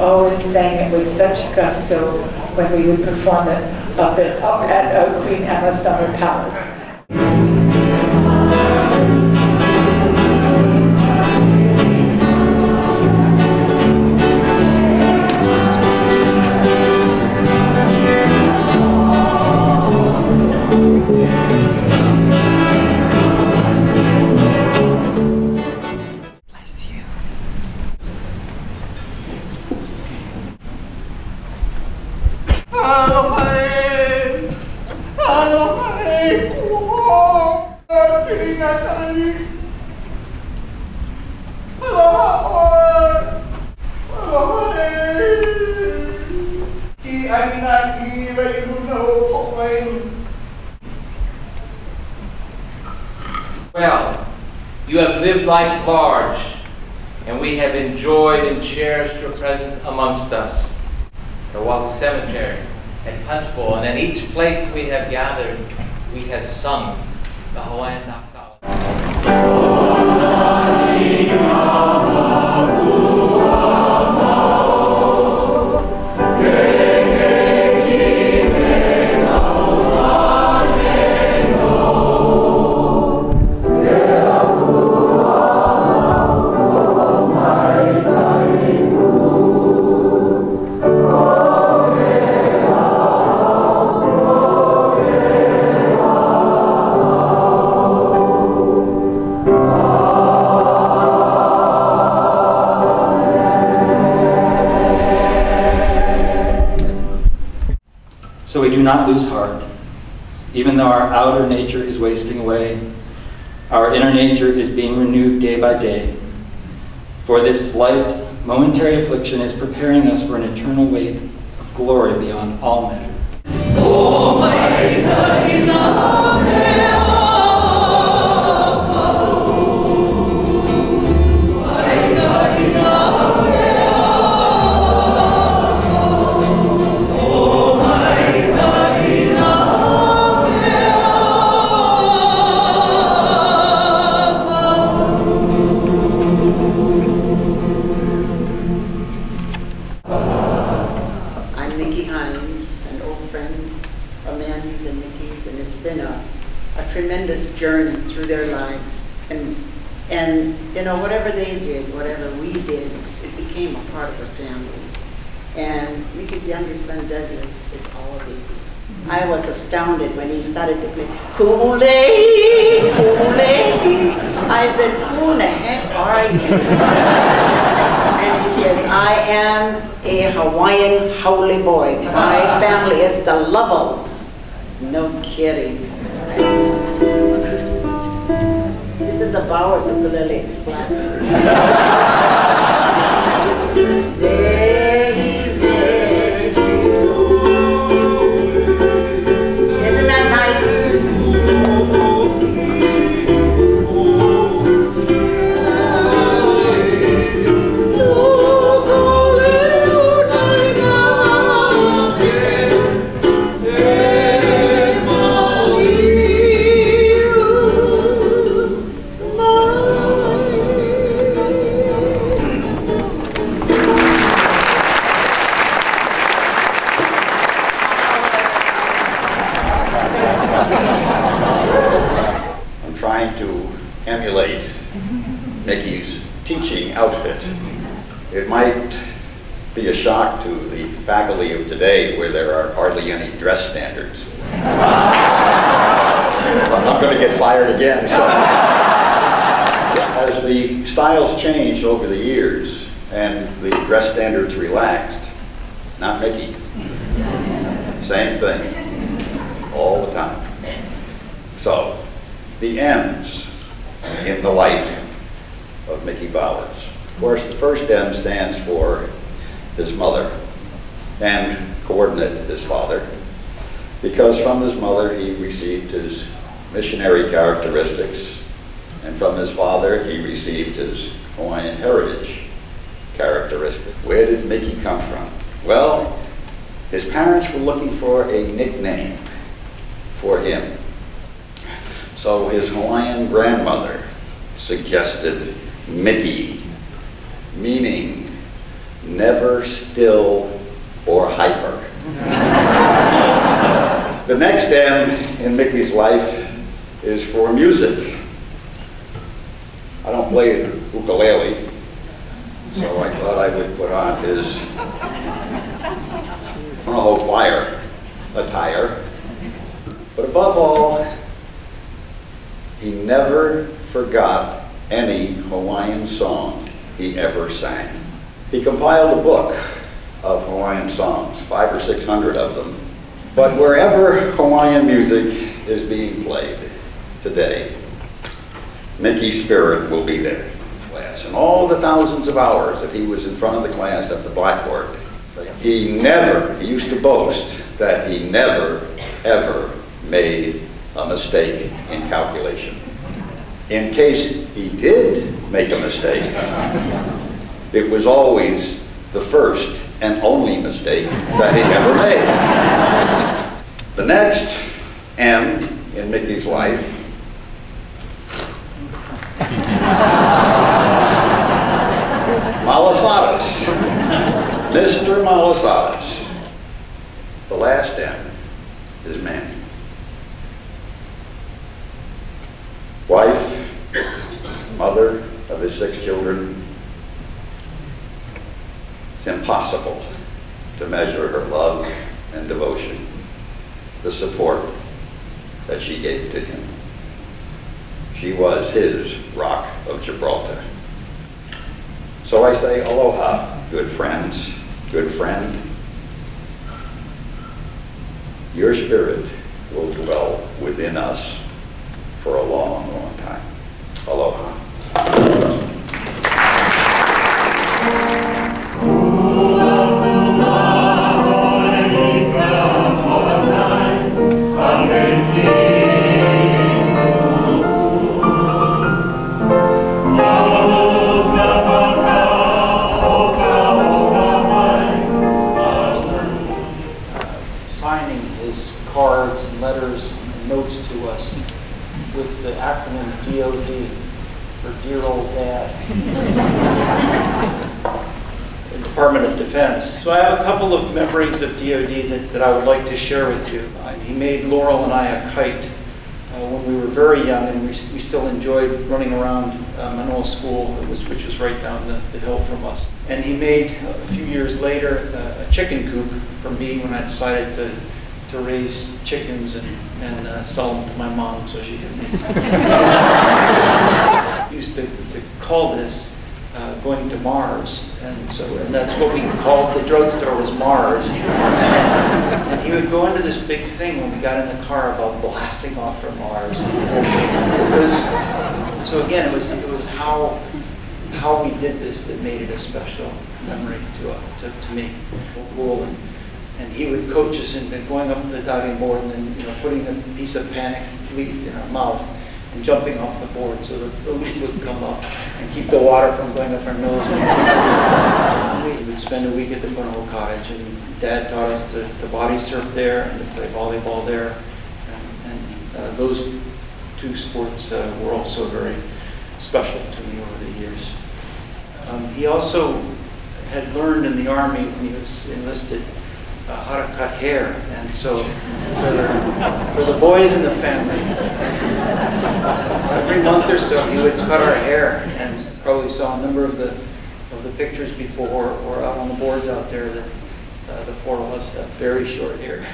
always sang it with such gusto when we would perform it up at Queen Emma Summer Palace. Well, you have lived life large, and we have enjoyed and cherished your presence amongst us. At Oahu Cemetery, at Punch Bowl, and at each place we have gathered, we have sung the Hawaiian Naksala. So we do not lose heart. Even though our outer nature is wasting away, our inner nature is being renewed day by day. For this slight, momentary affliction is preparing us for an eternal weight of glory beyond all measure. Tremendous journey through their lives, and you know, whatever they did, whatever we did, it became a part of the family. And Miki's youngest son Douglas is all of it. I was astounded when he started to play ukulele, ukulele. I said, who the heck are you? And he says, I am a Hawaiian holy boy. My family is the Lovels. No kidding. This is a Bowers ukulele, it's flat. Isn't that nice? Emulate Miki's teaching outfit. It might be a shock to the faculty of today where there are hardly any dress standards. I'm going to get fired again. So. As the styles changed over the years and the dress standards relaxed, not Miki. Same thing, all the time. So, the M's in the life of Miki Bowers. Of course, the first M stands for his mother and coordinate his father, because from his mother he received his missionary characteristics, and from his father he received his Hawaiian heritage characteristics. Where did Miki come from? Well, his parents were looking for a nickname for him. So his Hawaiian grandmother suggested Miki, meaning never still or hyper. The next M in Miki's life is for music. I don't play the ukulele, so I thought I would put on his Punahou choir attire. But above all, he never forgot any Hawaiian song he ever sang. He compiled a book of Hawaiian songs, 500 or 600 of them. But wherever Hawaiian music is being played today, Miki's spirit will be there in class. And all the thousands of hours that he was in front of the class at the blackboard, he used to boast that he never, ever made a mistake in calculation. In case he did make a mistake, it was always the first and only mistake that he ever made. The next M in Miki's life Malasadas. Mr. Malasadas. The last M is Mandy. Wife, mother of his 6 children. It's impossible to measure her love and devotion, the support that she gave to him. She was his rock of Gibraltar. So I say aloha, good friends, good friend. Your spirit will dwell within us for a long, long time. Aloha. Signing his cards and letters and notes to us with the acronym D.O.D for Dear Old Dad. The Department of Defense. So I have a couple of memories of D.O.D that I would like to share with you. He made Laurel and I a kite when we were very young, and we still enjoyed running around Manoa School, which was right down the hill from us. And he made, a few years later, a chicken coop for me when I decided to raise chickens and sell them to my mom so she could make them. Used to call this going to Mars, and that's what we called the drugstore, was Mars. And he would go into this big thing when we got in the car about blasting off from Mars. So again, it was how we did this that made it a special memory to me. Cool. And he would coach us into going up to the diving board and then putting a piece of panic leaf in our mouth and jumping off the board so that the leaf would come up and keep the water from going up our nose. We would spend a week at the Punahou Cottage, and Dad taught us to body surf there and to play volleyball there. And those 2 sports were also very special to me over the years. He also had learned in the Army when he was enlisted how to cut hair, and so for the boys in the family, every month or so he would cut our hair, and probably saw a number of the pictures before or out on the boards out there that the 4 of us have very short hair.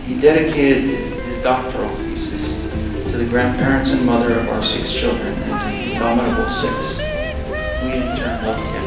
He dedicated his doctoral thesis to the grandparents and mother of our 6 children, and to the indomitable 6. We in turn loved him.